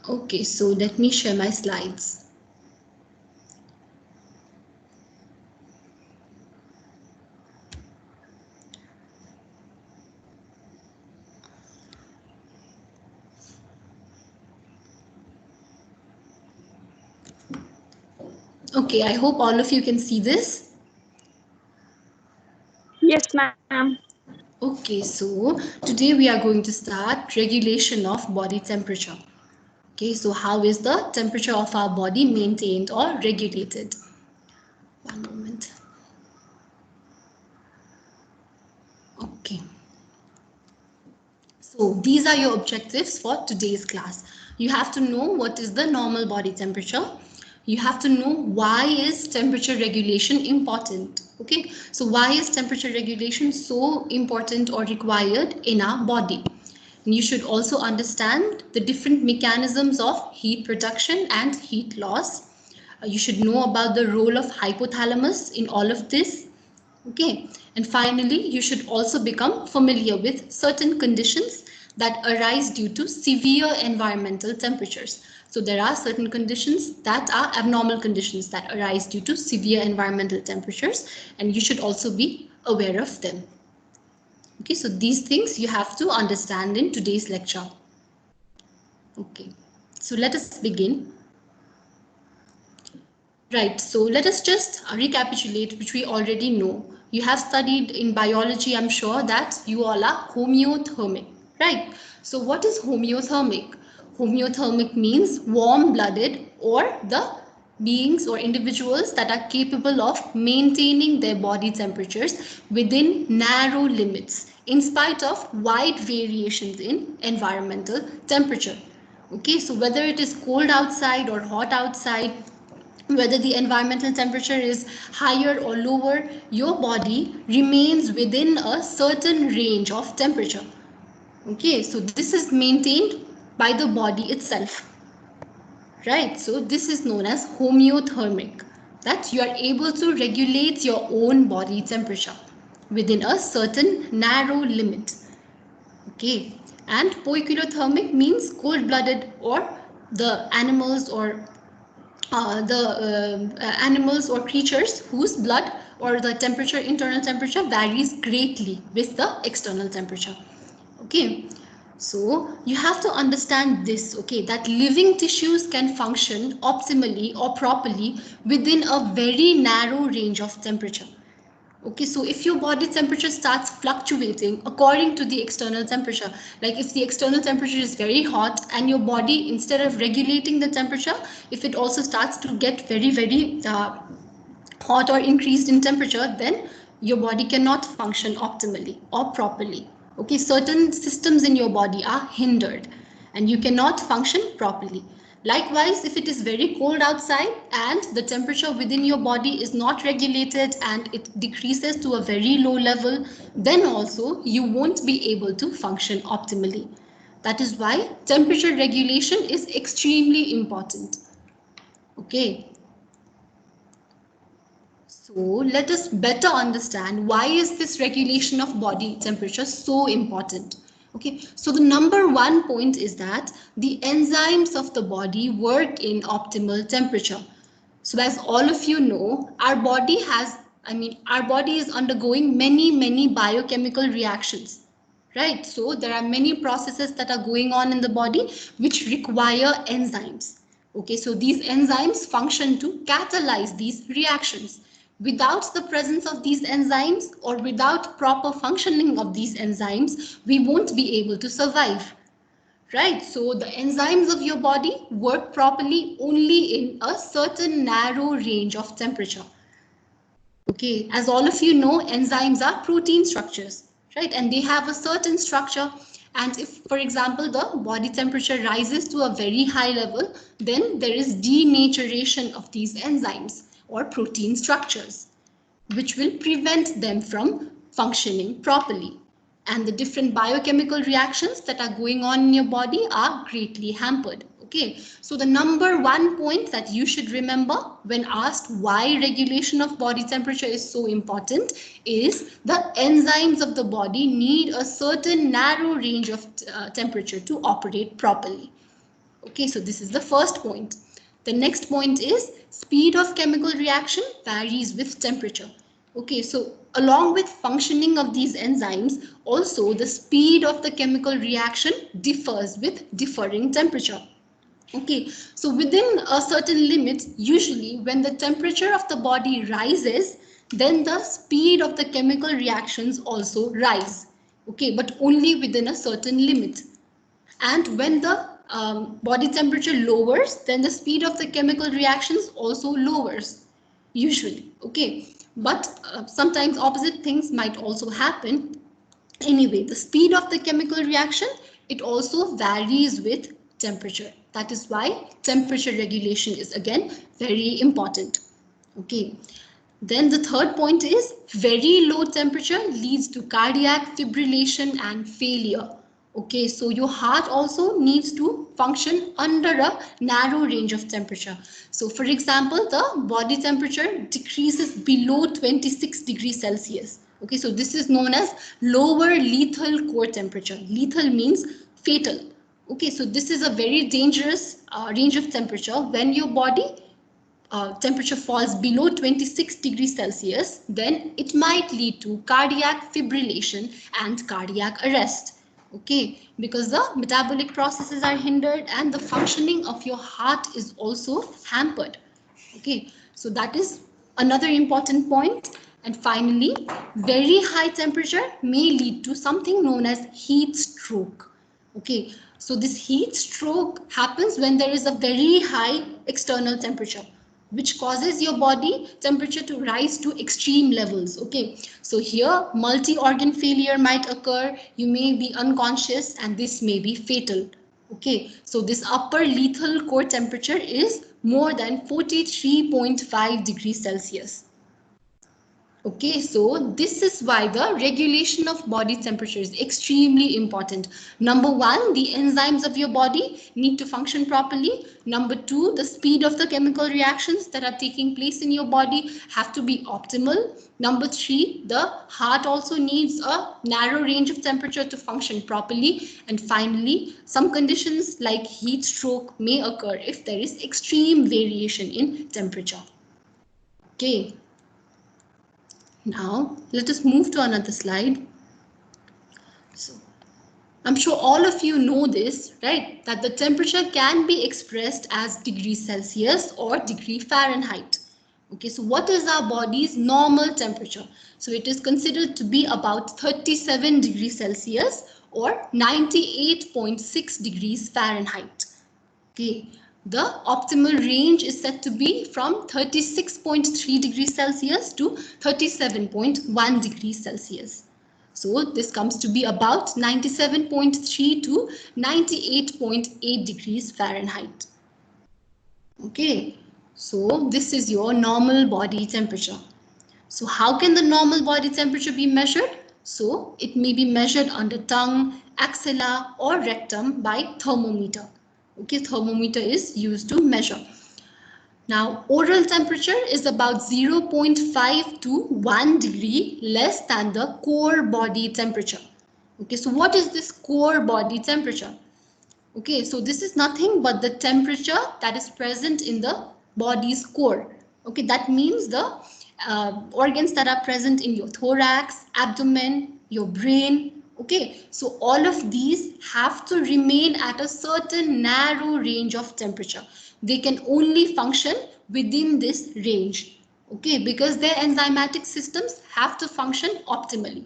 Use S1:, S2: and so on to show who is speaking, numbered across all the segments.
S1: Okay, so let me share my slides. Okay, I hope all of you can see this.
S2: Yes, ma'am.
S1: Okay, so today we are going to start regulation of body temperature. Okay, so how is the temperature of our body maintained or regulated? One moment. Okay. So these are your objectives for today's class. You have to know what is the normal body temperature. You have to know why is temperature regulation important. Okay, so why is temperature regulation so important or required in our body? And you should also understand the different mechanisms of heat production and heat loss. You should know about the role of hypothalamus in all of this. Okay, and finally, you should also become familiar with certain conditions that arise due to severe environmental temperatures. So there are certain conditions that are abnormal conditions that arise due to severe environmental temperatures, and you should also be aware of them. Okay, so these things you have to understand in today's lecture. Okay, so let us begin. Right, so let us just recapitulate, which we already know. You have studied in biology, I'm sure, that you all are homeothermic, right? So what is homeothermic? Homeothermic means warm-blooded, or the beings or individuals that are capable of maintaining their body temperatures within narrow limits in spite of wide variations in environmental temperature. Okay, so whether it is cold outside or hot outside, whether the environmental temperature is higher or lower, your body remains within a certain range of temperature. Okay, so this is maintained by the body itself, right? So this is known as homeothermic, that you are able to regulate your own body temperature within a certain narrow limit. Okay, and poikilothermic means cold-blooded, or the animals or animals or creatures whose blood or the temperature, internal temperature, varies greatly with the external temperature. Okay, so you have to understand this, okay, that living tissues can function optimally or properly within a very narrow range of temperature. Okay, so if your body temperature starts fluctuating according to the external temperature, like if the external temperature is very hot and your body, instead of regulating the temperature, if it also starts to get very hot or increased in temperature, then your body cannot function optimally or properly. Okay, certain systems in your body are hindered and you cannot function properly. Likewise, if it is very cold outside and the temperature within your body is not regulated and it decreases to a very low level, then also you won't be able to function optimally. That is why temperature regulation is extremely important. Okay, so let us better understand why is this regulation of body temperature so important. Okay, so the number one point is that the enzymes of the body work in optimal temperature. So as all of you know, our body is undergoing many biochemical reactions, right? So there are many processes that are going on in the body which require enzymes. Okay, so these enzymes function to catalyze these reactions. Without the presence of these enzymes, or without proper functioning of these enzymes, we won't be able to survive, right? So the enzymes of your body work properly only in a certain narrow range of temperature. Okay, as all of you know, enzymes are protein structures, right? And they have a certain structure. And if, for example, the body temperature rises to a very high level, then there is denaturation of these enzymes or protein structures, which will prevent them from functioning properly. And the different biochemical reactions that are going on in your body are greatly hampered. Okay, so the number one point that you should remember when asked why regulation of body temperature is so important is the enzymes of the body need a certain narrow range of temperature to operate properly. Okay, so this is the first point. The next point is speed of chemical reaction varies with temperature. Okay, so along with functioning of these enzymes, also the speed of the chemical reaction differs with differing temperature. Okay, so within a certain limit, usually when the temperature of the body rises, then the speed of the chemical reactions also rise. Okay, but only within a certain limit. And when the body temperature lowers, then the speed of the chemical reactions also lowers, usually. Okay, but sometimes opposite things might also happen. Anyway, the speed of the chemical reaction, it also varies with temperature. That is why temperature regulation is again very important. Okay. Then the third point is very low temperature leads to cardiac fibrillation and failure. Okay, so your heart also needs to function under a narrow range of temperature. So for example, the body temperature decreases below 26 degrees Celsius. Okay, so this is known as lower lethal core temperature. Lethal means fatal. Okay, so this is a very dangerous range of temperature when your body temperature falls below 26 degrees Celsius, then it might lead to cardiac fibrillation and cardiac arrest. Okay, because the metabolic processes are hindered and the functioning of your heart is also hampered. Okay, so that is another important point. And finally, very high temperature may lead to something known as heat stroke. Okay, so this heat stroke happens when there is a very high external temperature, which causes your body temperature to rise to extreme levels. Okay, so here multi-organ failure might occur, you may be unconscious, and this may be fatal. Okay, so this upper lethal core temperature is more than 43.5 degrees Celsius. Okay, so this is why the regulation of body temperature is extremely important. Number one, the enzymes of your body need to function properly. Number two, the speed of the chemical reactions that are taking place in your body have to be optimal. Number three, the heart also needs a narrow range of temperature to function properly. And finally, some conditions like heat stroke may occur if there is extreme variation in temperature. Okay. Now, let us move to another slide. So, I'm sure all of you know this, right? That the temperature can be expressed as degrees Celsius or degree Fahrenheit. Okay, so what is our body's normal temperature? So it is considered to be about 37 degrees Celsius or 98.6 degrees Fahrenheit. Okay, the optimal range is said to be from 36.3 degrees Celsius to 37.1 degrees Celsius. So this comes to be about 97.3 to 98.8 degrees Fahrenheit. Okay, so this is your normal body temperature. So how can the normal body temperature be measured? So it may be measured under tongue, axilla or rectum by thermometer. Okay, thermometer is used to measure. Now, oral temperature is about 0.5 to 1 degree less than the core body temperature. Okay, so what is this core body temperature? Okay, so this is nothing but the temperature that is present in the body's core. Okay, that means the organs that are present in your thorax, abdomen, your brain. Okay, so all of these have to remain at a certain narrow range of temperature. They can only function within this range. Okay, because their enzymatic systems have to function optimally.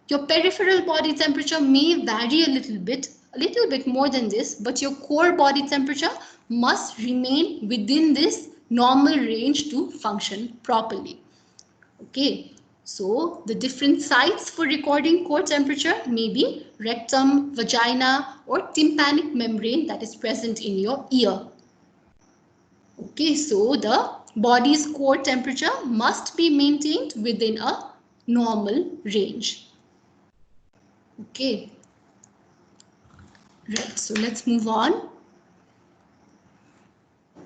S1: Your peripheral body temperature may vary a little bit more than this, but your core body temperature must remain within this normal range to function properly. Okay, so the different sites for recording core temperature may be rectum, vagina, or tympanic membrane that is present in your ear. Okay, so the body's core temperature must be maintained within a normal range. Okay, right, so let's move on.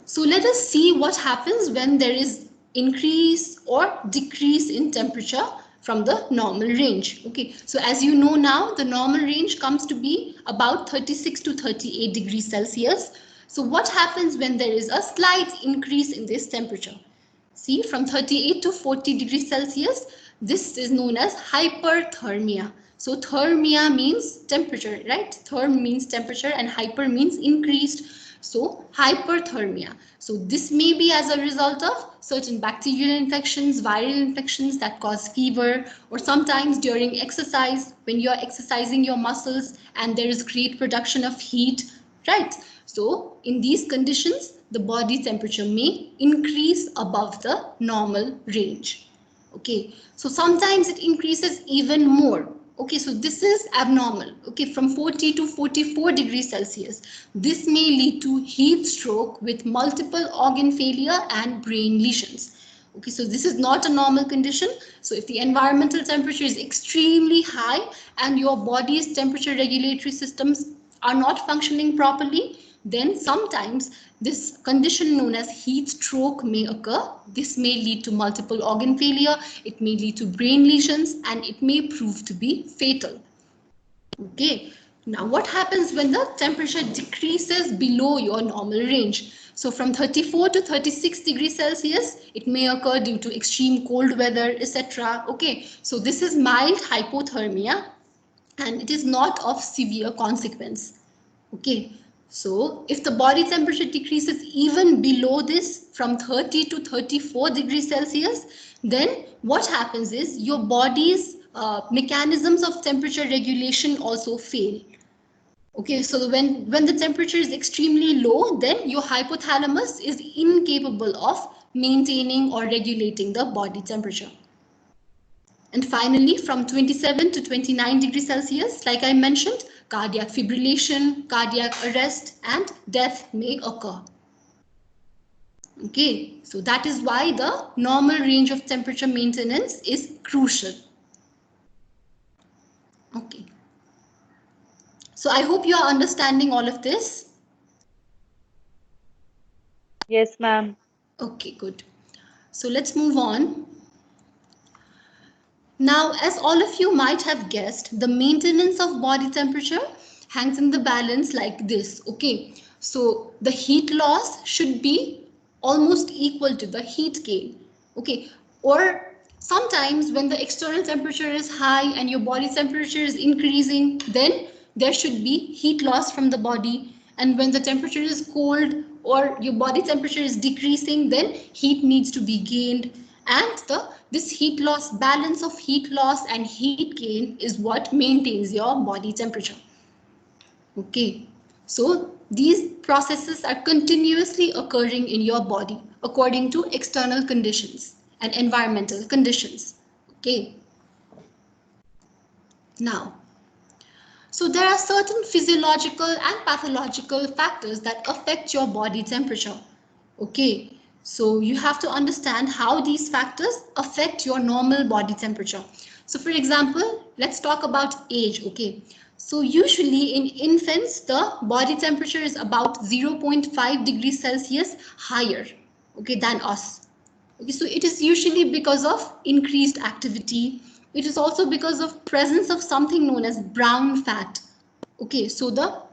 S1: So let us see what happens when there is increase or decrease in temperature from the normal range. Okay, so as you know now, the normal range comes to be about 36 to 38 degrees Celsius. So what happens when there is a slight increase in this temperature? See, from 38 to 40 degrees Celsius, this is known as hyperthermia. So thermia means temperature, right? Therm means temperature and hyper means increased. So hyperthermia. So this may be as a result of certain bacterial infections, viral infections that cause fever, or sometimes during exercise, when you're exercising your muscles and there is great production of heat, right? So in these conditions, the body temperature may increase above the normal range. Okay, so sometimes it increases even more. Okay, so this is abnormal. Okay, from 40 to 44 degrees Celsius. This may lead to heat stroke with multiple organ failure and brain lesions. Okay, so this is not a normal condition. So if the environmental temperature is extremely high and your body's temperature regulatory systems are not functioning properly, then sometimes this condition known as heat stroke may occur. This may lead to multiple organ failure, it may lead to brain lesions, and it may prove to be fatal. Okay, now what happens when the temperature decreases below your normal range? So from 34 to 36 degrees Celsius, it may occur due to extreme cold weather, etc. Okay, so this is mild hypothermia and it is not of severe consequence. Okay, so if the body temperature decreases even below this from 30 to 34 degrees Celsius, then what happens is your body's mechanisms of temperature regulation also fail. Okay, so when the temperature is extremely low, then your hypothalamus is incapable of maintaining or regulating the body temperature. And finally, from 27 to 29 degrees Celsius, like I mentioned, cardiac fibrillation, cardiac arrest, and death may occur. Okay, so that is why the normal range of temperature maintenance is crucial. Okay. So I hope you are understanding all of this.
S2: Yes, ma'am.
S1: Okay, good. So let's move on. Now, as all of you might have guessed, the maintenance of body temperature hangs in the balance like this. Okay, so the heat loss should be almost equal to the heat gain. Okay, or sometimes when the external temperature is high and your body temperature is increasing, then there should be heat loss from the body. And when the temperature is cold or your body temperature is decreasing, then heat needs to be gained. And this heat loss, balance of heat loss and heat gain is what maintains your body temperature. Okay, so these processes are continuously occurring in your body according to external conditions and environmental conditions. Okay, now, so there are certain physiological and pathological factors that affect your body temperature. Okay, so you have to understand how these factors affect your normal body temperature. So for example, let's talk about age. Okay, so usually in infants, the body temperature is about 0.5 degrees Celsius higher, okay, than us. Okay, so it is usually because of increased activity. It is also because of presence of something known as brown fat. Okay, so the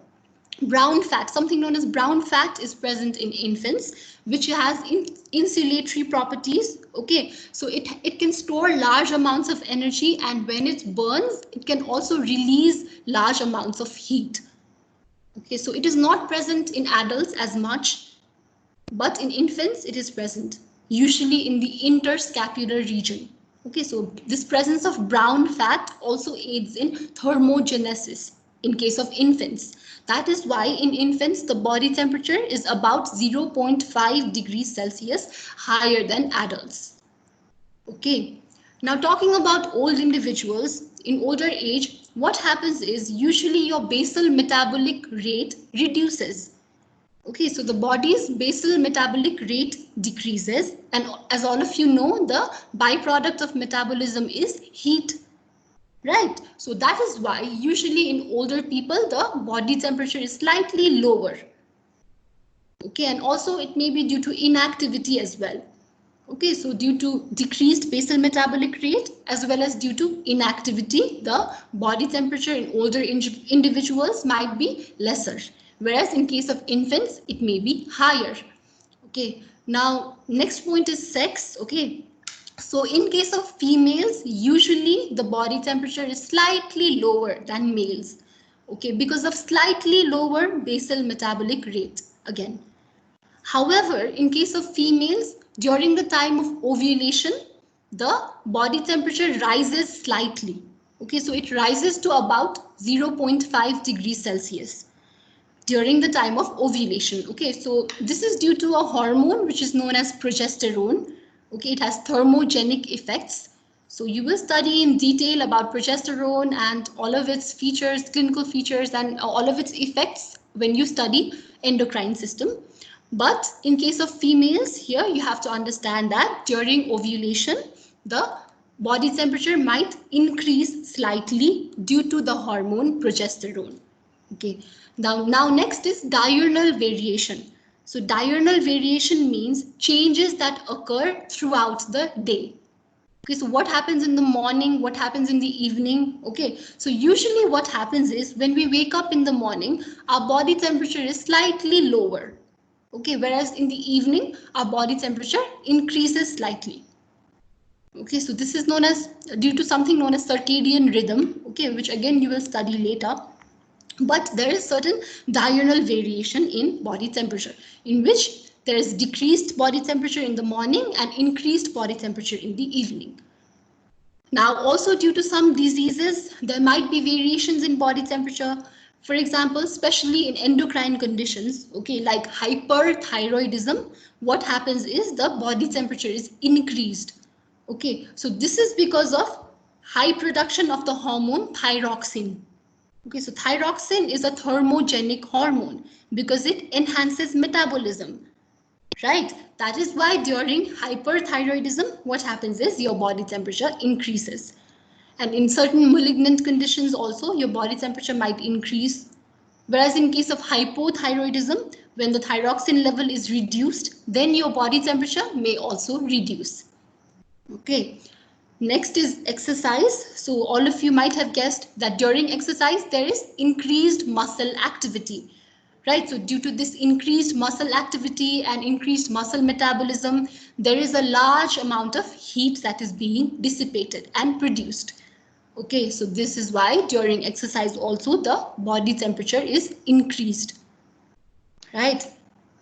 S1: brown fat, something known as brown fat is present in infants, which has insulatory properties. Okay, so it can store large amounts of energy, and when it burns, it can also release large amounts of heat. Okay, so it is not present in adults as much, but in infants it is present, usually in the interscapular region. Okay, so this presence of brown fat also aids in thermogenesis in case of infants. That is why in infants the body temperature is about 0.5 degrees Celsius higher than adults. Okay, now talking about old individuals, in older age, what happens is usually your basal metabolic rate reduces. Okay, so the body's basal metabolic rate decreases, and as all of you know, the byproduct of metabolism is heat, right? So that is why usually in older people, the body temperature is slightly lower. Okay, and also it may be due to inactivity as well. Okay, so due to decreased basal metabolic rate as well as due to inactivity, the body temperature in older individuals might be lesser. whereas in case of infants, it may be higher. Okay, now next point is sex. Okay, so in case of females, usually the body temperature is slightly lower than males. Okay, because of slightly lower basal metabolic rate again. However, in case of females, during the time of ovulation, the body temperature rises slightly. Okay, so it rises to about 0.5 degrees Celsius during the time of ovulation. Okay, so this is due to a hormone which is known as progesterone. Okay, it has thermogenic effects. So you will study in detail about progesterone and all of its features, clinical features, and all of its effects when you study endocrine system. But in case of females, here you have to understand that during ovulation, the body temperature might increase slightly due to the hormone progesterone. Okay, now next is diurnal variation. So diurnal variation means changes that occur throughout the day. Okay, so what happens in the morning, what happens in the evening? Okay, so usually what happens is when we wake up in the morning, our body temperature is slightly lower. Okay, whereas in the evening, our body temperature increases slightly. Okay, so this is known as due to something known as circadian rhythm. Okay, which again you will study later. But there is certain diurnal variation in body temperature, in which there is decreased body temperature in the morning and increased body temperature in the evening. Now, also due to some diseases, there might be variations in body temperature. For example, especially in endocrine conditions, okay, like hyperthyroidism, what happens is the body temperature is increased. Okay, so this is because of high production of the hormone thyroxine. Okay, so thyroxine is a thermogenic hormone because it enhances metabolism, right? That is why during hyperthyroidism, what happens is your body temperature increases. And in certain malignant conditions also, your body temperature might increase. Whereas in case of hypothyroidism, when the thyroxine level is reduced, then your body temperature may also reduce. Okay. Next is exercise. So all of you might have guessed that during exercise, there is increased muscle activity, right? So due to this increased muscle activity and increased muscle metabolism, there is a large amount of heat that is being dissipated and produced. Okay, so this is why during exercise also the body temperature is increased, right?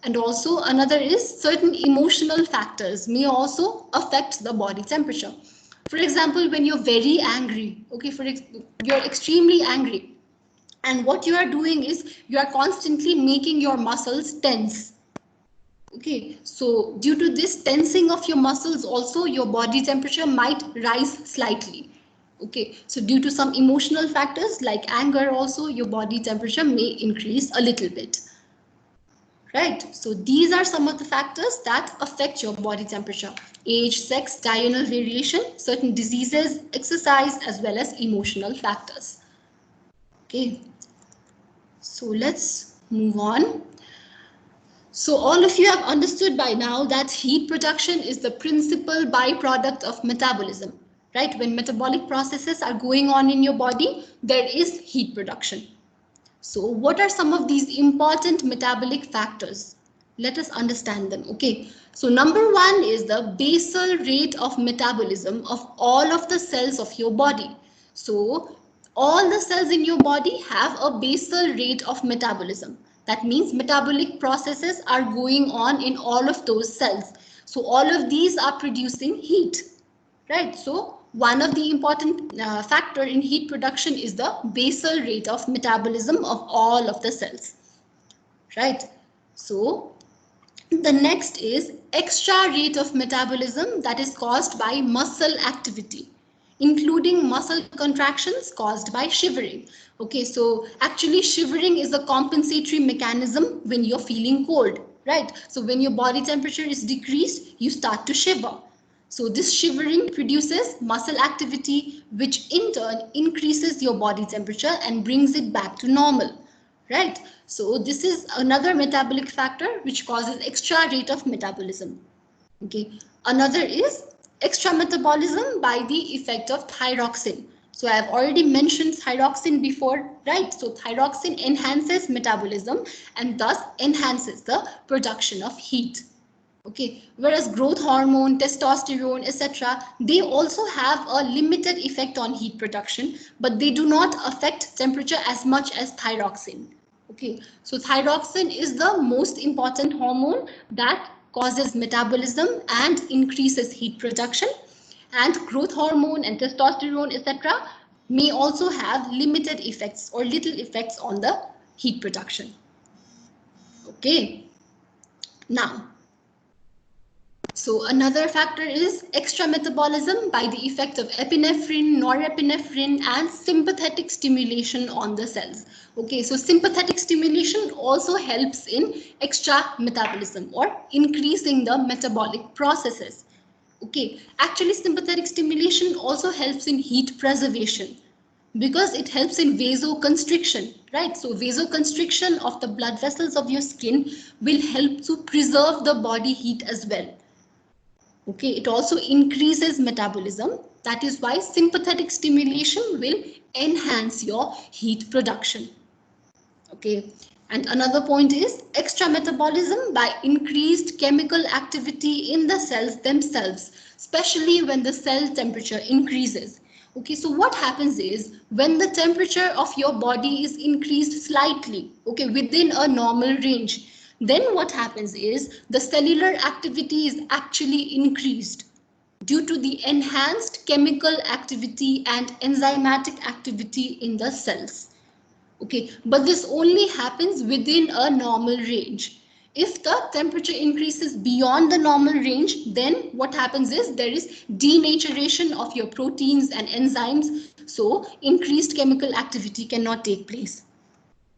S1: And also another is certain emotional factors may also affect the body temperature. For example, when you're very angry, okay, you're extremely angry, and what you are doing is you are constantly making your muscles tense. Okay, so due to this tensing of your muscles also, your body temperature might rise slightly. Okay, so due to some emotional factors like anger also, your body temperature may increase a little bit. Right, so these are some of the factors that affect your body temperature: age, sex, diurnal variation, certain diseases, exercise, as well as emotional factors. Okay, so let's move on. So all of you have understood by now that heat production is the principal byproduct of metabolism, right? When metabolic processes are going on in your body, there is heat production. So what are some of these important metabolic factors? Let us understand them. Okay, so number one is the basal rate of metabolism of all of the cells of your body. So all the cells in your body have a basal rate of metabolism. That means metabolic processes are going on in all of those cells. So all of these are producing heat, right? So one of the important factor in heat production is the basal rate of metabolism of all of the cells, right? So the next is extra rate of metabolism that is caused by muscle activity, including muscle contractions caused by shivering. Okay, so actually shivering is a compensatory mechanism when you're feeling cold, right? So when your body temperature is decreased, you start to shiver. So this shivering produces muscle activity, which in turn increases your body temperature and brings it back to normal, right? So this is another metabolic factor which causes extra rate of metabolism. Okay, another is extra metabolism by the effect of thyroxine. So I have already mentioned thyroxine before, right? So thyroxine enhances metabolism and thus enhances the production of heat. Okay, whereas growth hormone, testosterone, etc., they also have a limited effect on heat production, but they do not affect temperature as much as thyroxine. Okay, so thyroxine is the most important hormone that causes metabolism and increases heat production, and growth hormone and testosterone, etc., may also have limited effects or little effects on the heat production. Okay, now, so another factor is extra metabolism by the effect of epinephrine, norepinephrine, and sympathetic stimulation on the cells. Okay, so sympathetic stimulation also helps in extra metabolism or increasing the metabolic processes. Okay, actually sympathetic stimulation also helps in heat preservation because it helps in vasoconstriction, right? So vasoconstriction of the blood vessels of your skin will help to preserve the body heat as well. Okay, it also increases metabolism. That is why sympathetic stimulation will enhance your heat production. Okay, and another point is extra metabolism by increased chemical activity in the cells themselves, especially when the cell temperature increases. Okay, so what happens is when the temperature of your body is increased slightly, okay, within a normal range, then what happens is the cellular activity is actually increased due to the enhanced chemical activity and enzymatic activity in the cells. Okay, but this only happens within a normal range. If the temperature increases beyond the normal range, then what happens is there is denaturation of your proteins and enzymes, so increased chemical activity cannot take place.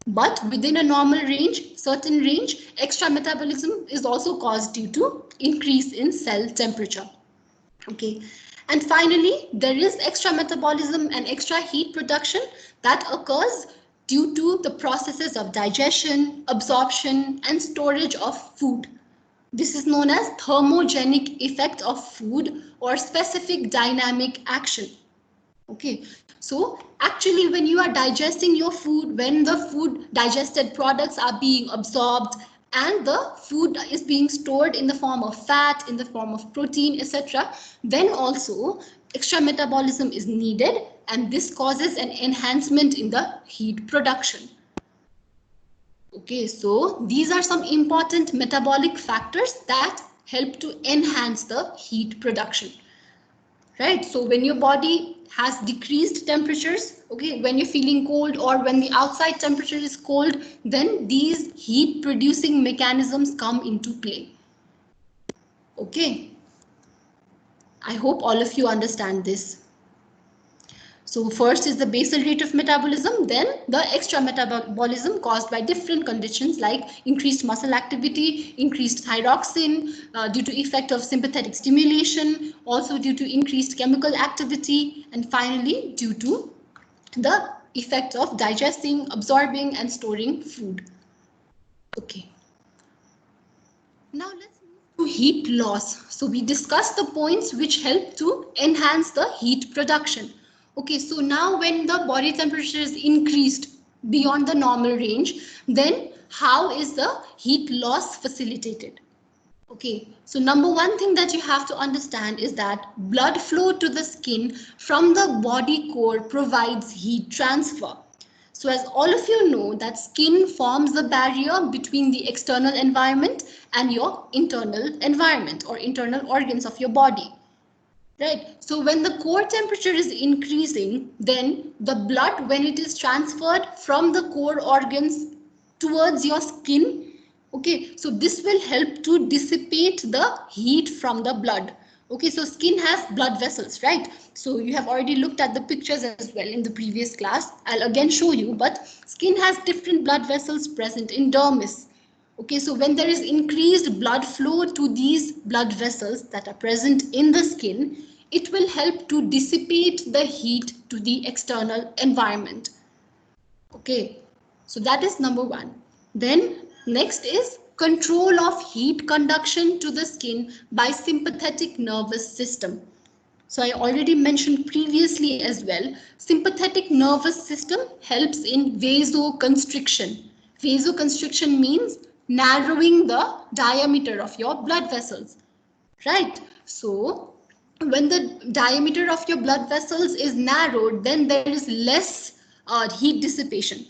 S1: But within a normal range, certain range, extra metabolism is also caused due to increase in cell temperature. Okay, and finally, there is extra metabolism and extra heat production that occurs due to the processes of digestion, absorption, and storage of food. This is known as thermogenic effect of food or specific dynamic action. Okay, so actually when you are digesting your food, when the food digested products are being absorbed and the food is being stored in the form of fat, in the form of protein, etc., then also extra metabolism is needed, and this causes an enhancement in the heat production. Okay, so these are some important metabolic factors that help to enhance the heat production. Right, so when your body has decreased temperatures, okay, when you're feeling cold or when the outside temperature is cold, then these heat producing mechanisms come into play. Okay, I hope all of you understand this. So first is the basal rate of metabolism, then the extra metabolism caused by different conditions like increased muscle activity, increased thyroxine due to effect of sympathetic stimulation, also due to increased chemical activity, and finally due to the effect of digesting, absorbing, and storing food. Okay. Now let's move to heat loss. So we discussed the points which help to enhance the heat production. Okay, so now when the body temperature is increased beyond the normal range, then how is the heat loss facilitated? Okay, so number one thing that you have to understand is that blood flow to the skin from the body core provides heat transfer. So as all of you know that skin forms the barrier between the external environment and your internal environment or internal organs of your body. Right, so when the core temperature is increasing, then the blood, when it is transferred from the core organs towards your skin, okay, so this will help to dissipate the heat from the blood. Okay, so skin has blood vessels, right? So you have already looked at the pictures as well in the previous class. I'll again show you, but skin has different blood vessels present in dermis. Okay, so when there is increased blood flow to these blood vessels that are present in the skin, it will help to dissipate the heat to the external environment. Okay, so that is number one. Then next is control of heat conduction to the skin by sympathetic nervous system. So I already mentioned previously as well, sympathetic nervous system helps in vasoconstriction. Vasoconstriction means narrowing the diameter of your blood vessels, right? So when the diameter of your blood vessels is narrowed, then there is less heat dissipation,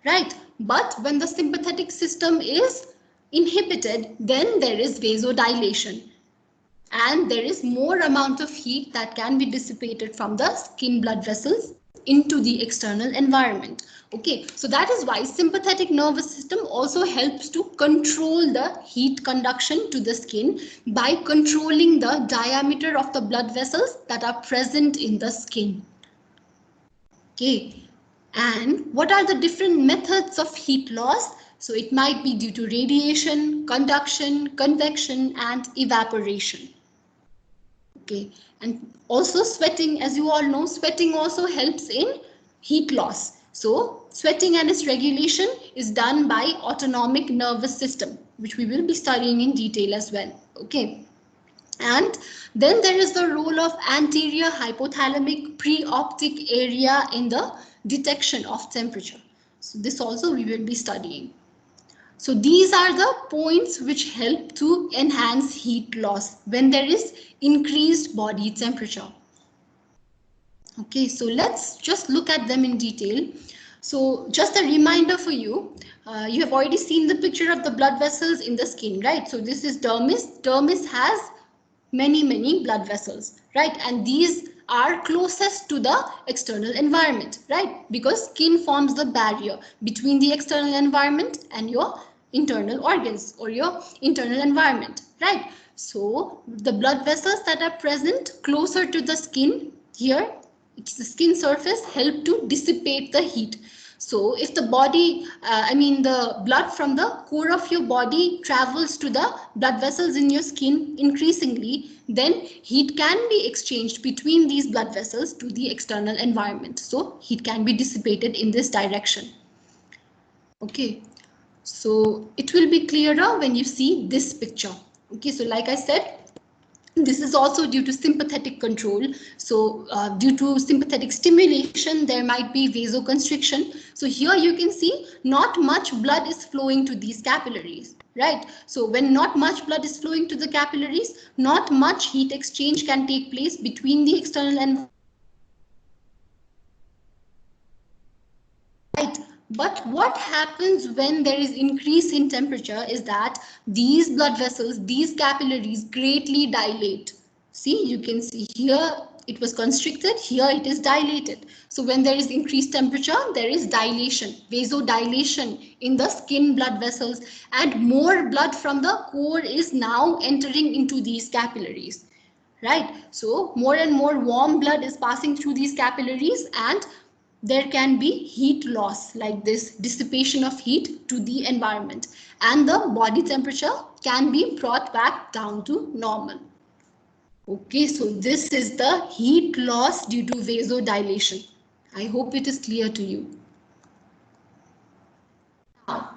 S1: right? But when the sympathetic system is inhibited, then there is vasodilation, and there is more amount of heat that can be dissipated from the skin blood vessels into the external environment. Okay, so that is why sympathetic nervous system also helps to control the heat conduction to the skin by controlling the diameter of the blood vessels that are present in the skin. Okay, and what are the different methods of heat loss? So it might be due to radiation, conduction, convection, and evaporation. Okay, and also sweating, as you all know, sweating also helps in heat loss. So sweating and its regulation is done by autonomic nervous system, which we will be studying in detail as well. Okay, and then there is the role of anterior hypothalamic preoptic area in the detection of temperature. So this also we will be studying. So these are the points which help to enhance heat loss when there is increased body temperature. Okay, so let's just look at them in detail. So just a reminder for you, you have already seen the picture of the blood vessels in the skin, right? So this is dermis. Dermis has many blood vessels, right? And these are closest to the external environment, right? Because skin forms the barrier between the external environment and your internal organs or your internal environment, right? So the blood vessels that are present closer to the skin here, the skin surface, help to dissipate the heat. So if the body, the blood from the core of your body travels to the blood vessels in your skin increasingly, then heat can be exchanged between these blood vessels to the external environment. So heat can be dissipated in this direction. Okay, so it will be clearer when you see this picture. Okay, so like I said, this is also due to sympathetic control. So due to sympathetic stimulation, there might be vasoconstriction. So here you can see not much blood is flowing to these capillaries, right? So when not much blood is flowing to the capillaries, not much heat exchange can take place between the external environment. Right. But what happens when there is increase in temperature is that these blood vessels, these capillaries greatly dilate. See, you can see here it was constricted, here it is dilated. So when there is increased temperature, there is dilation, vasodilation in the skin blood vessels, and more blood from the core is now entering into these capillaries. Right. So more and more warm blood is passing through these capillaries, and there can be heat loss, like this dissipation of heat to the environment, and the body temperature can be brought back down to normal. Okay, so this is the heat loss due to vasodilation. I hope it is clear to you. Now,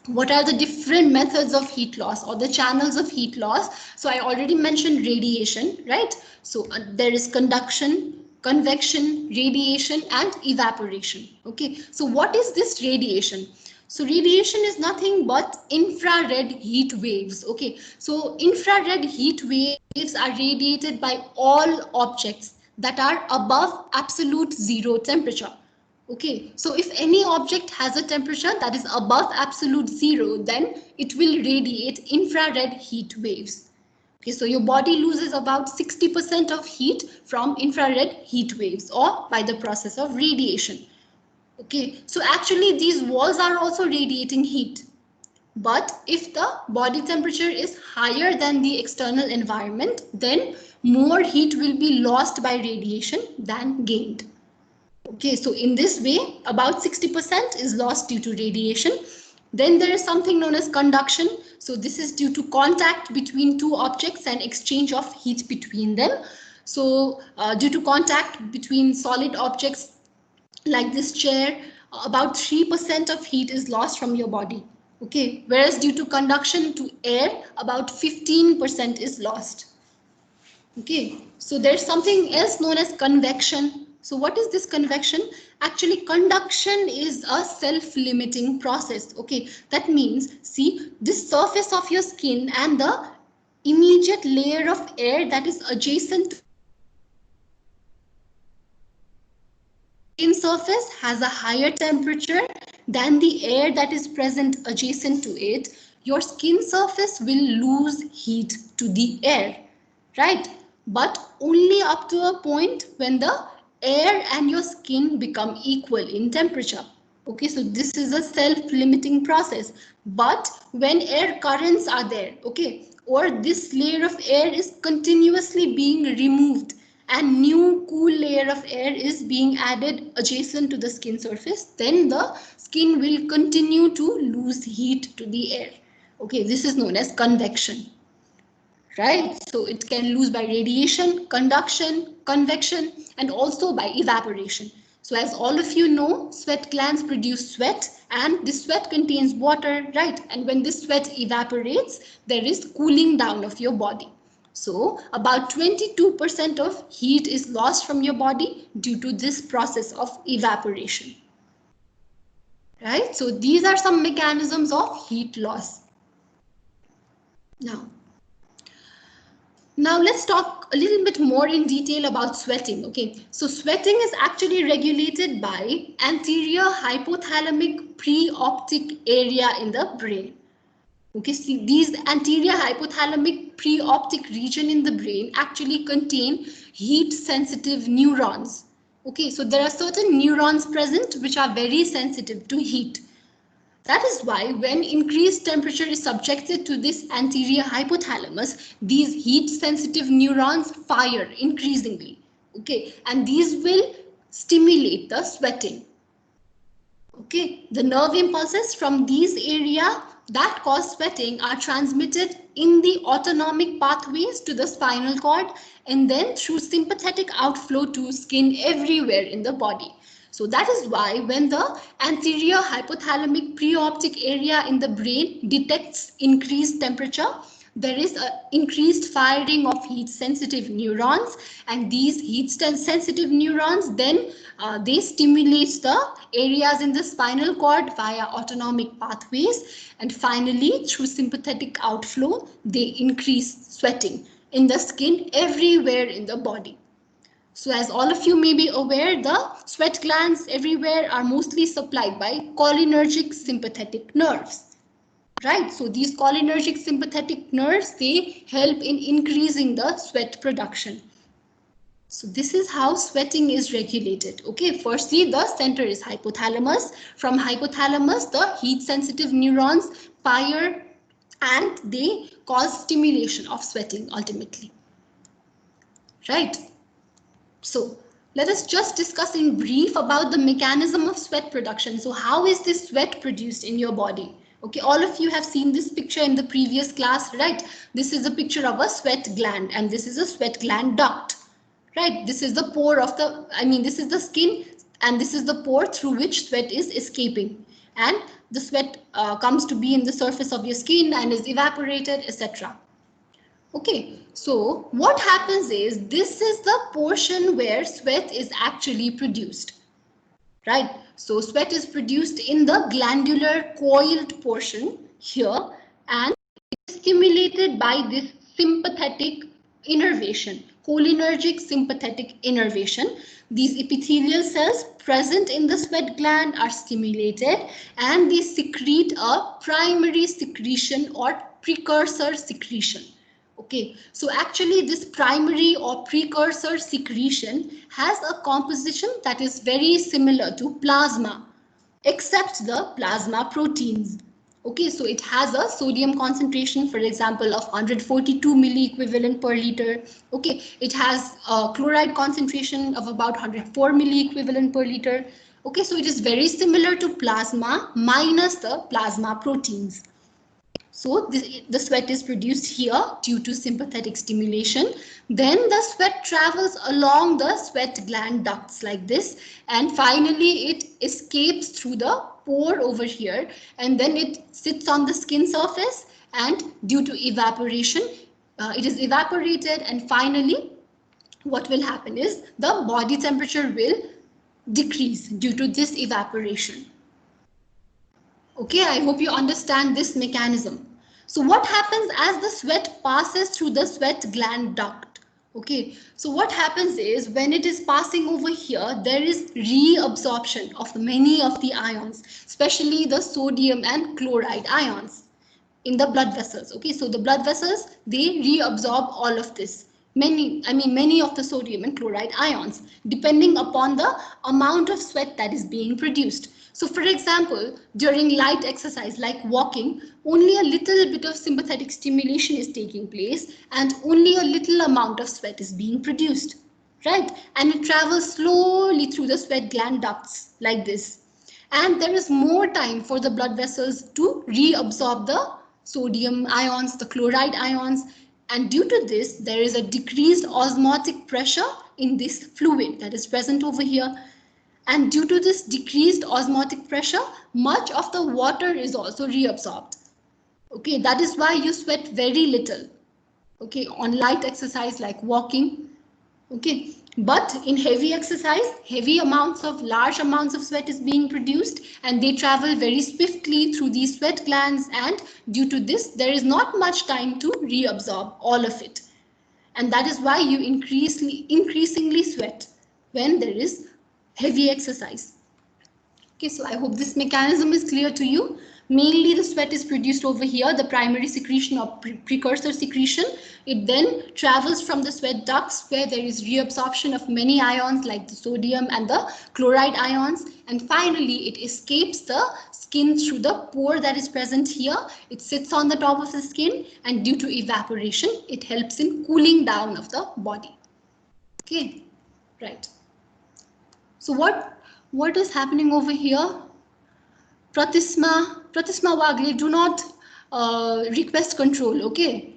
S1: what are the different methods of heat loss or the channels of heat loss? So I already mentioned radiation, right? So there is conduction, convection, radiation, and evaporation. Okay, so what is this radiation? So radiation is nothing but infrared heat waves. Okay, so infrared heat waves are radiated by all objects that are above absolute zero temperature. Okay, so if any object has a temperature that is above absolute zero, then it will radiate infrared heat waves. Okay, so your body loses about 60% of heat from infrared heat waves or by the process of radiation. Okay, so actually these walls are also radiating heat. But if the body temperature is higher than the external environment, then more heat will be lost by radiation than gained. Okay, so in this way, about 60% is lost due to radiation. Then there is something known as conduction. So this is due to contact between two objects and exchange of heat between them. So due to contact between solid objects like this chair, about 3% of heat is lost from your body. Okay, whereas due to conduction to air, about 15% is lost. Okay, so there's something else known as convection. So what is this convection? Actually, conduction is a self-limiting process. Okay, that means, see, this surface of your skin and the immediate layer of air that is adjacent to skin surface has a higher temperature than the air that is present adjacent to it. Your skin surface will lose heat to the air, right? But only up to a point when the air and your skin become equal in temperature. Okay, so this is a self-limiting process. But when air currents are there, okay, or this layer of air is continuously being removed and new cool layer of air is being added adjacent to the skin surface, then the skin will continue to lose heat to the air. Okay, this is known as convection, right? So it can lose by radiation, conduction, convection, and also by evaporation. So as all of you know, sweat glands produce sweat and this sweat contains water, right? And when this sweat evaporates, there is cooling down of your body. So about 22% of heat is lost from your body due to this process of evaporation, right? So these are some mechanisms of heat loss. Now let's talk a little bit more in detail about sweating. Okay, so sweating is actually regulated by anterior hypothalamic preoptic area in the brain. Okay, see, these anterior hypothalamic preoptic region in the brain actually contain heat sensitive neurons. Okay, so there are certain neurons present which are very sensitive to heat. That is why when increased temperature is subjected to this anterior hypothalamus, these heat sensitive neurons fire increasingly. Okay, and these will stimulate the sweating. Okay, the nerve impulses from these area that cause sweating are transmitted in the autonomic pathways to the spinal cord and then through sympathetic outflow to skin everywhere in the body. So that is why when the anterior hypothalamic preoptic area in the brain detects increased temperature, there is an increased firing of heat sensitive neurons, and these heat sensitive neurons then they stimulate the areas in the spinal cord via autonomic pathways, and finally through sympathetic outflow they increase sweating in the skin everywhere in the body. So as all of you may be aware, the sweat glands everywhere are mostly supplied by cholinergic sympathetic nerves. Right, so these cholinergic sympathetic nerves, they help in increasing the sweat production. So this is how sweating is regulated. Okay, firstly, the center is hypothalamus. From hypothalamus, the heat sensitive neurons fire and they cause stimulation of sweating ultimately. Right, so let us just discuss in brief about the mechanism of sweat production. So how is this sweat produced in your body? Okay, all of you have seen this picture in the previous class, right? This is a picture of a sweat gland and this is a sweat gland duct, right? This is the pore of the, this is the skin and this is the pore through which sweat is escaping. And the sweat comes to be in the surface of your skin and is evaporated, etc. Okay, so what happens is this is the portion where sweat is actually produced, right? So sweat is produced in the glandular coiled portion here and it is stimulated by this sympathetic innervation, cholinergic sympathetic innervation. These epithelial cells present in the sweat gland are stimulated and they secrete a primary secretion or precursor secretion. Okay, so actually this primary or precursor secretion has a composition that is very similar to plasma, except the plasma proteins. Okay, so it has a sodium concentration, for example, of 142 milliequivalent per liter. Okay, it has a chloride concentration of about 104 milliequivalent per liter. Okay, so it is very similar to plasma minus the plasma proteins. So the sweat is produced here due to sympathetic stimulation. Then the sweat travels along the sweat gland ducts like this. And finally, it escapes through the pore over here. And then it sits on the skin surface. And due to evaporation, it is evaporated, and finally what will happen is the body temperature will decrease due to this evaporation. Okay, I hope you understand this mechanism. So what happens as the sweat passes through the sweat gland duct? Okay, so what happens is when it is passing over here, there is reabsorption of many of the ions, especially the sodium and chloride ions in the blood vessels. Okay, so the blood vessels, they reabsorb all of this. Many of the sodium and chloride ions, depending upon the amount of sweat that is being produced. So for example, during light exercise like walking, only a little bit of sympathetic stimulation is taking place and only a little amount of sweat is being produced, right? And it travels slowly through the sweat gland ducts like this. And there is more time for the blood vessels to reabsorb the sodium ions, the chloride ions, and due to this, there is a decreased osmotic pressure in this fluid that is present over here. And due to this decreased osmotic pressure, much of the water is also reabsorbed. Okay, that is why you sweat very little. Okay, on light exercise like walking. Okay, but in heavy exercise, large amounts of sweat is being produced and they travel very swiftly through these sweat glands, and due to this, there is not much time to reabsorb all of it. And that is why you increasingly sweat when there is heavy exercise. Okay, so I hope this mechanism is clear to you. Mainly the sweat is produced over here, the primary secretion or precursor secretion. It then travels from the sweat ducts where there is reabsorption of many ions like the sodium and the chloride ions. And finally, it escapes the skin through the pore that is present here. It sits on the top of the skin, and due to evaporation, it helps in cooling down of the body. Okay, right. So what is happening over here? Pratisma Wagle, do not request control, okay?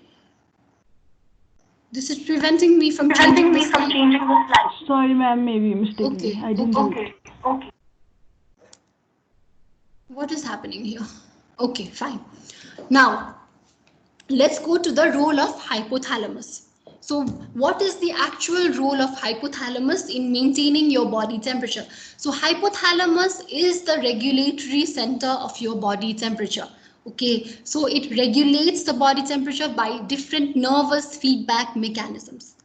S1: This is preventing me from changing the slide.
S3: Sorry, ma'am, maybe mistakenly.
S1: Okay,
S3: I didn't do it.
S1: okay. What is happening here? Okay, fine. Now, let's go to the role of hypothalamus. So what is the actual role of hypothalamus in maintaining your body temperature? So hypothalamus is the regulatory center of your body temperature. Okay, so it regulates the body temperature by different nervous feedback mechanisms.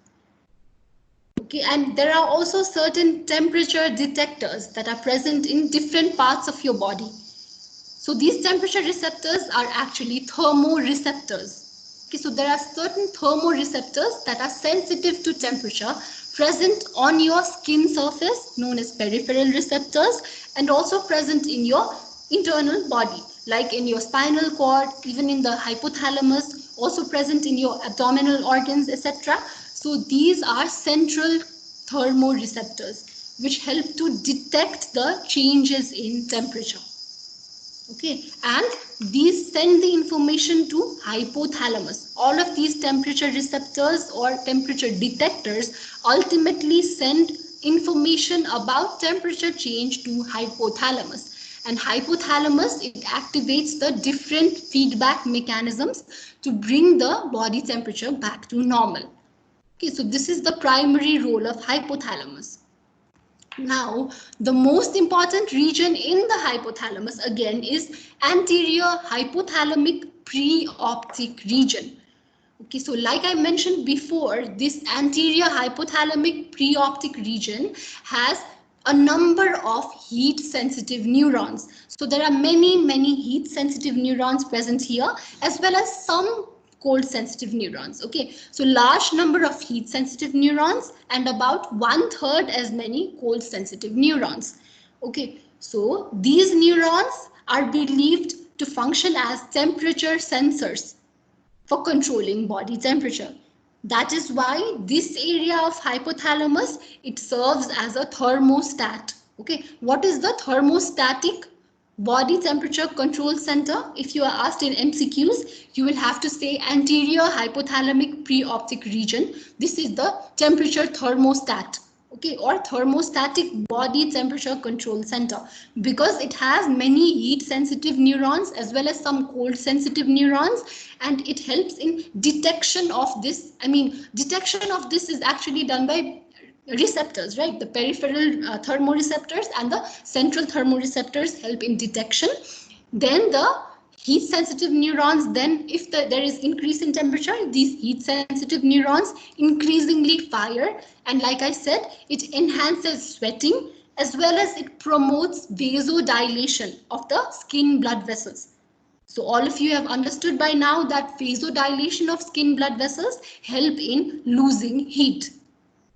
S1: Okay, and there are also certain temperature detectors that are present in different parts of your body. So these temperature receptors are actually thermoreceptors. Okay, so there are certain thermoreceptors that are sensitive to temperature present on your skin surface, known as peripheral receptors, and also present in your internal body, like in your spinal cord, even in the hypothalamus, also present in your abdominal organs, etc. So these are central thermoreceptors, which help to detect the changes in temperature. Okay, and these send the information to hypothalamus. All of these temperature receptors or temperature detectors ultimately send information about temperature change to hypothalamus. And hypothalamus, it activates the different feedback mechanisms to bring the body temperature back to normal. Okay, so this is the primary role of hypothalamus. Now, the most important region in the hypothalamus again is anterior hypothalamic preoptic region. Okay, so like I mentioned before, this anterior hypothalamic preoptic region has a number of heat sensitive neurons. So there are many heat sensitive neurons present here, as well as some cold sensitive neurons. Okay, so large number of heat sensitive neurons and about 1/3 as many cold sensitive neurons. Okay, so these neurons are believed to function as temperature sensors for controlling body temperature. That is why this area of hypothalamus, it serves as a thermostat. Okay, what is the thermostatic body temperature control center? If you are asked in MCQs, you will have to say anterior hypothalamic preoptic region. This is the temperature thermostat. okay, or thermostatic body temperature control center, because it has many heat sensitive neurons as well as some cold sensitive neurons, and it helps in detection of this. I mean, detection of this is actually done by receptors, right? The peripheral thermoreceptors and the central thermoreceptors help in detection. Then the heat sensitive neurons, then if there is increase in temperature, these heat sensitive neurons increasingly fire, and like I said, it enhances sweating as well as it promotes vasodilation of the skin blood vessels. So all of you have understood by now that vasodilation of skin blood vessels help in losing heat,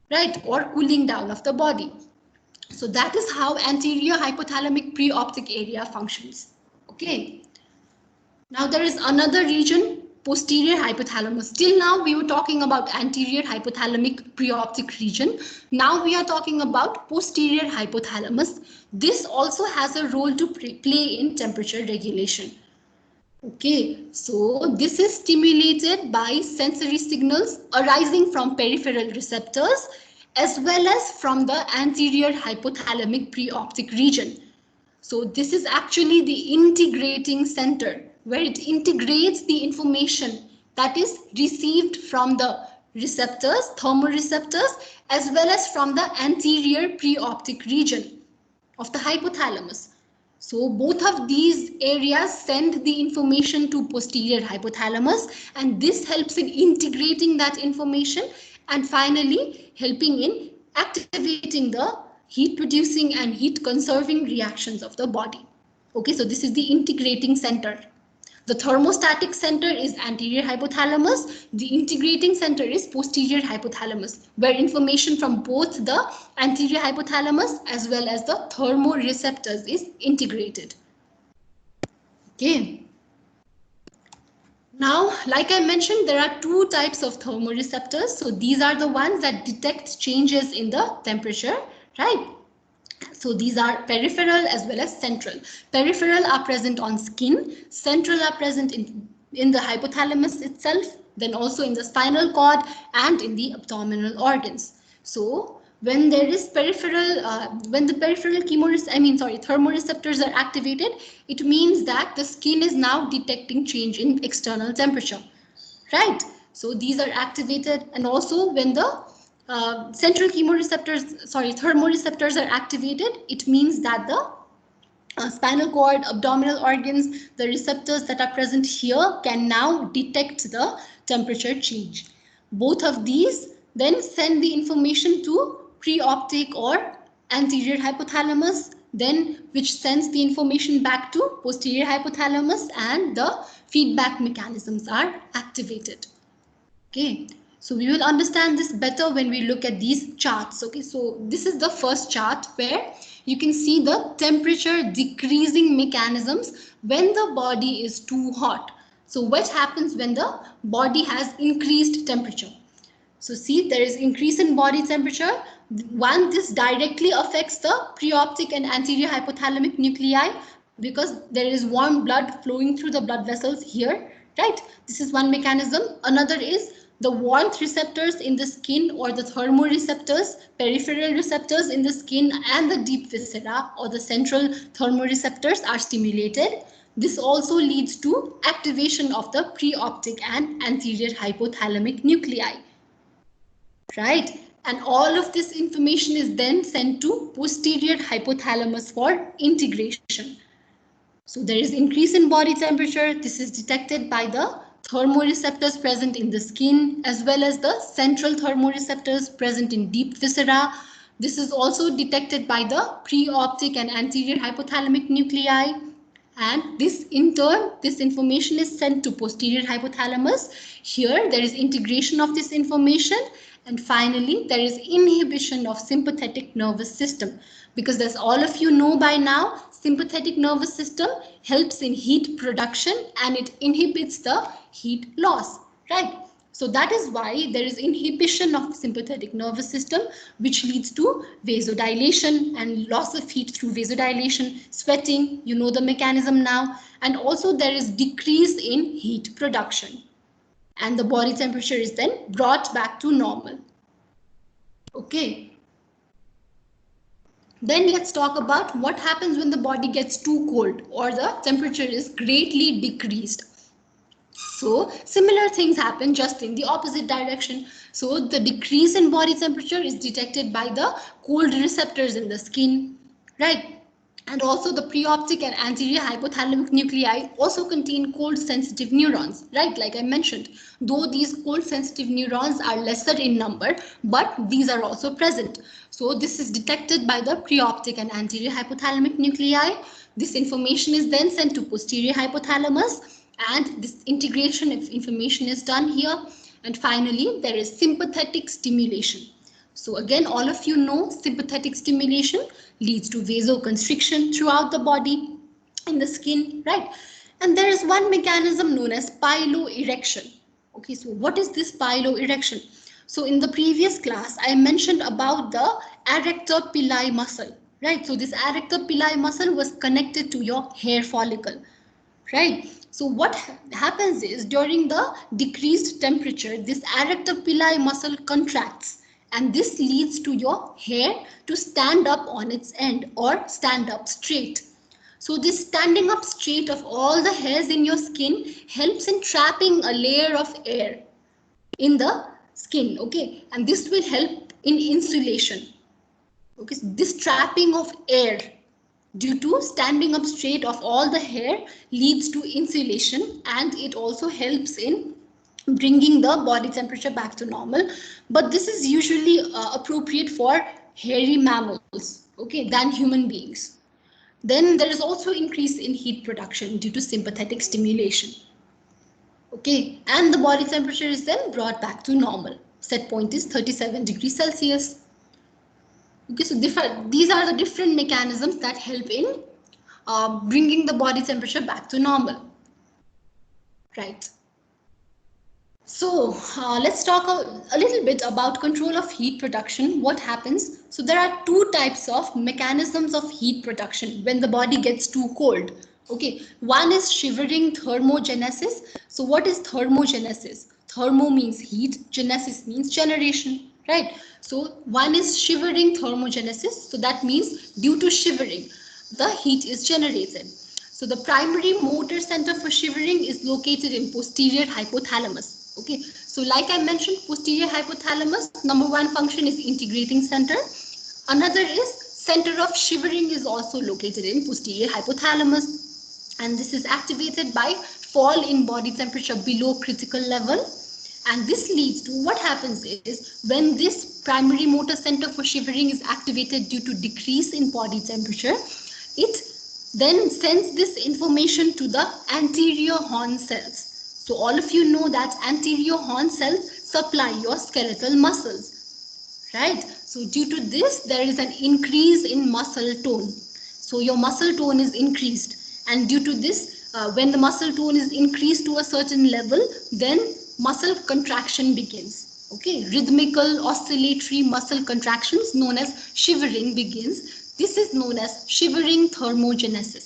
S1: right, or cooling down of the body. So that is how anterior hypothalamic preoptic area functions. Okay. Now there is another region, posterior hypothalamus. Till now we were talking about anterior hypothalamic preoptic region. Now we are talking about posterior hypothalamus. This also has a role to play in temperature regulation. Okay, so this is stimulated by sensory signals arising from peripheral receptors as well as from the anterior hypothalamic preoptic region. So this is actually the integrating center where it integrates the information that is received from the receptors, thermoreceptors, as well as from the anterior preoptic region of the hypothalamus. So both of these areas send the information to posterior hypothalamus, and this helps in integrating that information and finally helping in activating the heat producing and heat conserving reactions of the body. Okay, so this is the integrating center. The thermostatic center is anterior hypothalamus. The integrating center is posterior hypothalamus, where information from both the anterior hypothalamus as well as the thermoreceptors is integrated. Okay. Now, like I mentioned, there are two types of thermoreceptors. So these are the ones that detect changes in the temperature, right? So these are peripheral as well as central. Peripheral are present on skin, central are present in the hypothalamus itself, then also in the spinal cord and in the abdominal organs. So when there is peripheral, when the peripheral thermoreceptors are activated, it means that the skin is now detecting change in external temperature, right? So these are activated, and also when the thermoreceptors are activated, it means that the spinal cord, abdominal organs, the receptors that are present here can now detect the temperature change. Both of these then send the information to preoptic or anterior hypothalamus, then which sends the information back to posterior hypothalamus, and the feedback mechanisms are activated. Okay, so we will understand this better when we look at these charts. Okay, so this is the first chart where you can see the temperature decreasing mechanisms when the body is too hot. So what happens when the body has increased temperature? So see, there is increase in body temperature. One, this directly affects the preoptic and anterior hypothalamic nuclei because there is warm blood flowing through the blood vessels here, right? This is one mechanism. Another is the warmth receptors in the skin, or the thermoreceptors, peripheral receptors in the skin and the deep viscera or the central thermoreceptors are stimulated. This also leads to activation of the preoptic and anterior hypothalamic nuclei, right? And all of this information is then sent to posterior hypothalamus for integration. So there is increase in body temperature. This is detected by the thermoreceptors present in the skin as well as the central thermoreceptors present in deep viscera. This is also detected by the preoptic and anterior hypothalamic nuclei. And this in turn, this information is sent to posterior hypothalamus. Here there is integration of this information, and finally there is inhibition of sympathetic nervous system, because as all of you know by now, sympathetic nervous system helps in heat production and it inhibits the heat loss, right? So that is why there is inhibition of sympathetic nervous system, which leads to vasodilation and loss of heat through vasodilation, sweating, you know the mechanism now, and also there is decrease in heat production. And the body temperature is then brought back to normal. Okay. Then let's talk about what happens when the body gets too cold or the temperature is greatly decreased. So similar things happen just in the opposite direction. So the decrease in body temperature is detected by the cold receptors in the skin, right? And also the preoptic and anterior hypothalamic nuclei also contain cold sensitive neurons, right? Like I mentioned, though these cold sensitive neurons are lesser in number, but these are also present. So this is detected by the preoptic and anterior hypothalamic nuclei. This information is then sent to posterior hypothalamus, and this integration of information is done here. And finally, there is sympathetic stimulation. So again, all of you know sympathetic stimulation leads to vasoconstriction throughout the body in the skin, right? And there is one mechanism known as piloerection. Okay, so what is this piloerection? So in the previous class, I mentioned about the arrector pili muscle, right? So this arrector pili muscle was connected to your hair follicle, right? So what happens is during the decreased temperature, this arrector pili muscle contracts, and this leads to your hair to stand up on its end or stand up straight. So this standing up straight of all the hairs in your skin helps in trapping a layer of air in the skin, okay? And this will help in insulation. Okay, so this trapping of air due to standing up straight of all the hair leads to insulation, and it also helps in bringing the body temperature back to normal. But this is usually appropriate for hairy mammals, okay, than human beings. Then there is also increase in heat production due to sympathetic stimulation. Okay, and the body temperature is then brought back to normal. Set point is 37 degrees Celsius. Okay, so these are the different mechanisms that help in bringing the body temperature back to normal. Right. So let's talk a little bit about control of heat production. What happens? So there are two types of mechanisms of heat production when the body gets too cold. Okay, one is shivering thermogenesis. So what is thermogenesis? Thermo means heat, genesis means generation, right? So one is shivering thermogenesis. So that means due to shivering, the heat is generated. So the primary motor center for shivering is located in posterior hypothalamus. Okay, so like I mentioned, posterior hypothalamus, number one function is integrating center. Another is center of shivering is also located in posterior hypothalamus, and this is activated by fall in body temperature below critical level. And this leads to what happens is when this primary motor center for shivering is activated due to decrease in body temperature, it then sends this information to the anterior horn cells. So all of you know that anterior horn cells supply your skeletal muscles, right? So due to this, there is an increase in muscle tone. So your muscle tone is increased, and due to this, when the muscle tone is increased to a certain level, then muscle contraction begins. Okay, rhythmical oscillatory muscle contractions known as shivering begins. This is known as shivering thermogenesis.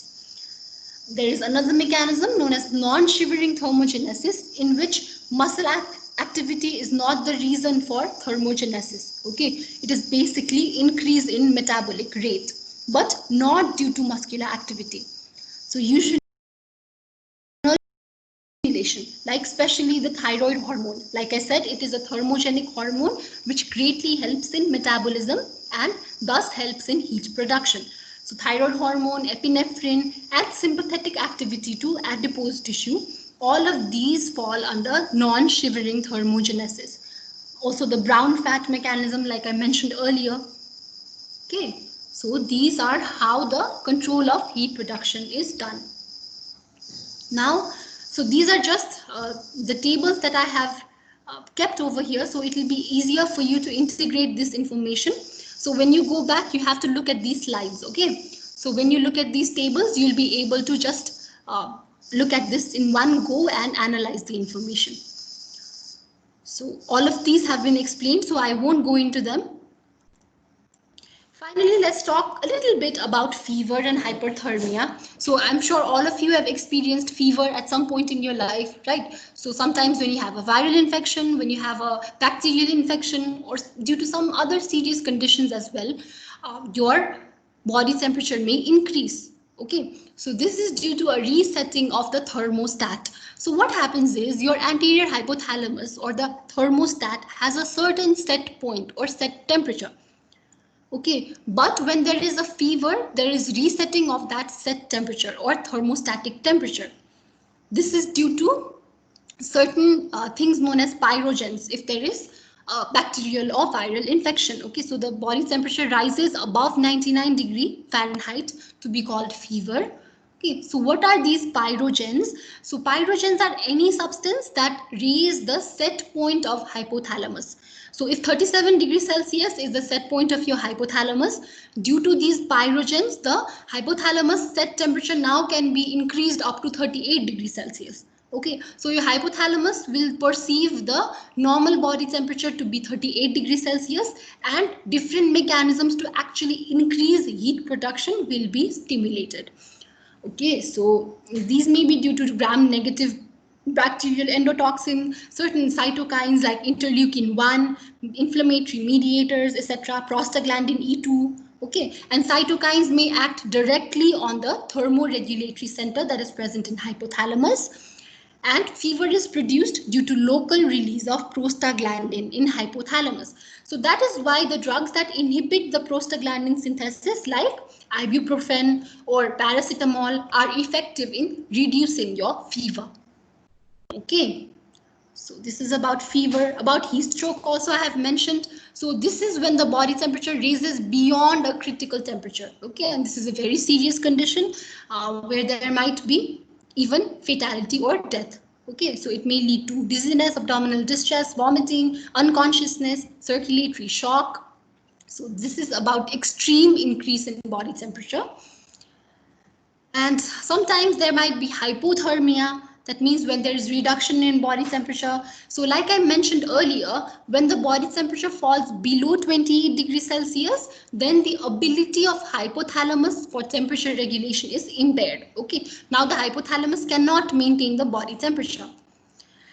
S1: There is another mechanism known as non-shivering thermogenesis, in which muscle activity is not the reason for thermogenesis. Okay, it is basically increase in metabolic rate, but not due to muscular activity. So usually like especially the thyroid hormone. Like I said, it is a thermogenic hormone which greatly helps in metabolism and thus helps in heat production. So thyroid hormone, epinephrine, and sympathetic activity to adipose tissue, all of these fall under non-shivering thermogenesis. Also the brown fat mechanism, like I mentioned earlier. Okay, so these are how the control of heat production is done. Now, so these are just the tables that I have kept over here, so it will be easier for you to integrate this information. So when you go back, you have to look at these slides, okay? So when you look at these tables, you'll be able to just look at this in one go and analyze the information. So all of these have been explained, so I won't go into them. Finally, let's talk a little bit about fever and hyperthermia. So I'm sure all of you have experienced fever at some point in your life, right? So sometimes when you have a viral infection, when you have a bacterial infection, or due to some other serious conditions as well, your body temperature may increase. Okay, so this is due to a resetting of the thermostat. So what happens is your anterior hypothalamus or the thermostat has a certain set point or set temperature. Okay, but when there is a fever, there is resetting of that set temperature or thermostatic temperature. This is due to certain things known as pyrogens if there is bacterial or viral infection. Okay, so the body temperature rises above 99°F to be called fever. Okay, so what are these pyrogens? So pyrogens are any substance that raise the set point of hypothalamus. So if 37°C is the set point of your hypothalamus, due to these pyrogens, the hypothalamus set temperature now can be increased up to 38°C. Okay, so your hypothalamus will perceive the normal body temperature to be 38°C, and different mechanisms to actually increase heat production will be stimulated. Okay, so these may be due to gram-negative bacterial endotoxin, certain cytokines like interleukin-1, inflammatory mediators, etc., prostaglandin E2. Okay, and cytokines may act directly on the thermoregulatory center that is present in hypothalamus. And fever is produced due to local release of prostaglandin in hypothalamus. So that is why the drugs that inhibit the prostaglandin synthesis like ibuprofen or paracetamol are effective in reducing your fever. Okay, so this is about fever. About heat stroke also I have mentioned. So this is when the body temperature raises beyond a critical temperature. Okay, and this is a very serious condition where there might be even fatality or death. Okay, so it may lead to dizziness, abdominal distress, vomiting, unconsciousness, circulatory shock. So this is about extreme increase in body temperature. And sometimes there might be hypothermia. That means when there is reduction in body temperature. So like I mentioned earlier, when the body temperature falls below 28°C, then the ability of hypothalamus for temperature regulation is impaired. Okay, now the hypothalamus cannot maintain the body temperature.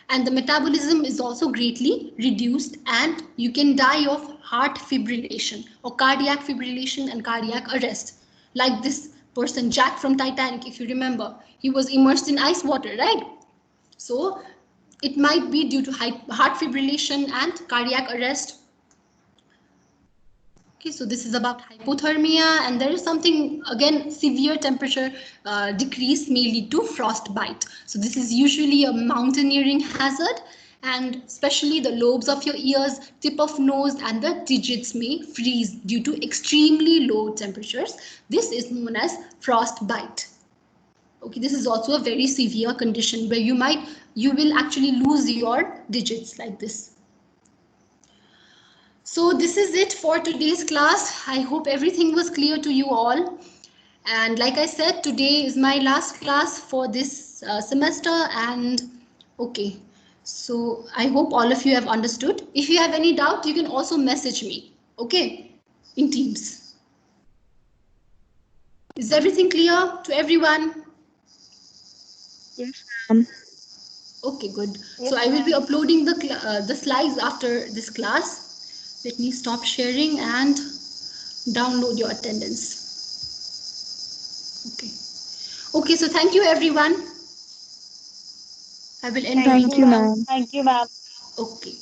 S1: And the metabolism is also greatly reduced, and you can die of heart fibrillation or cardiac fibrillation and cardiac arrest. Like this person, Jack from Titanic, if you remember, he was immersed in ice water, right? So it might be due to heart fibrillation and cardiac arrest. Okay, so this is about hypothermia, and there is something, again, severe temperature decrease may lead to frostbite. So this is usually a mountaineering hazard, and especially the lobes of your ears, tip of nose, and the digits may freeze due to extremely low temperatures. This is known as frostbite. Okay, this is also a very severe condition where you will actually lose your digits like this. So this is it for today's class. I hope everything was clear to you all. And like I said, today is my last class for this semester. And okay, so I hope all of you have understood. If you have any doubt, you can also message me, okay, in Teams. Is everything clear to everyone?
S2: Yes, ma'am.
S1: Okay, good.
S2: Yes,
S1: So I will be
S2: ma'am.
S1: uploading the slides after this class. Let me stop sharing and download your attendance. Okay. Okay, so thank you everyone. I will end the
S2: Thank
S1: meeting.
S2: you, ma'am. Thank you, ma'am.
S1: Okay.